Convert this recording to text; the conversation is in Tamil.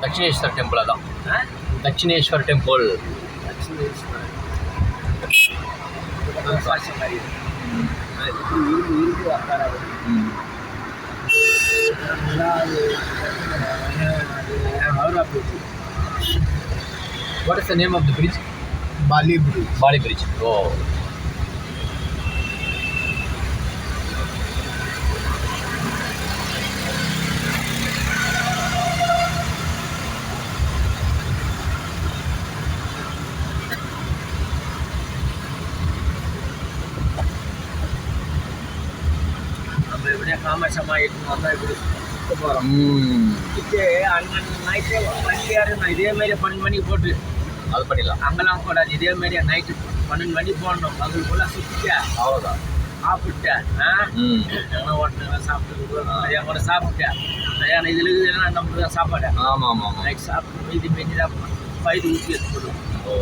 தட்சிணேஸ்வர் டெம்பிள் அதான். Dakshineswar temple. What is the name of the bridge? Bali Bridge. Bali Bridge. Oh. Sama sama itu apa itu போறோம். இது நைட்டே வண்டி யாரும் இதே மாதிரி 12 மணிக்கு போட்டு அது பண்ணிடலாம். அங்கெல்லாம் கூடாது. இதே மாதிரி நைட்டு 12 மணிக்கு போடணும். அதுக்குள்ள சுற்றிட்டா அவ்வளோதான். சாப்பிட்டேன். ஓட்டலாம் சாப்பிட்டு மதியம் கூட சாப்பிட்டேன். மதியானம் இதில் இருக்குதுன்னா நம்மளுக்கு தான் சாப்பாடு. ஆமாம் ஆமாம். நைட் சாப்பிட்டு மீதி தான் பயிர் ஊற்றி எடுத்து போடுவோம். ஓ.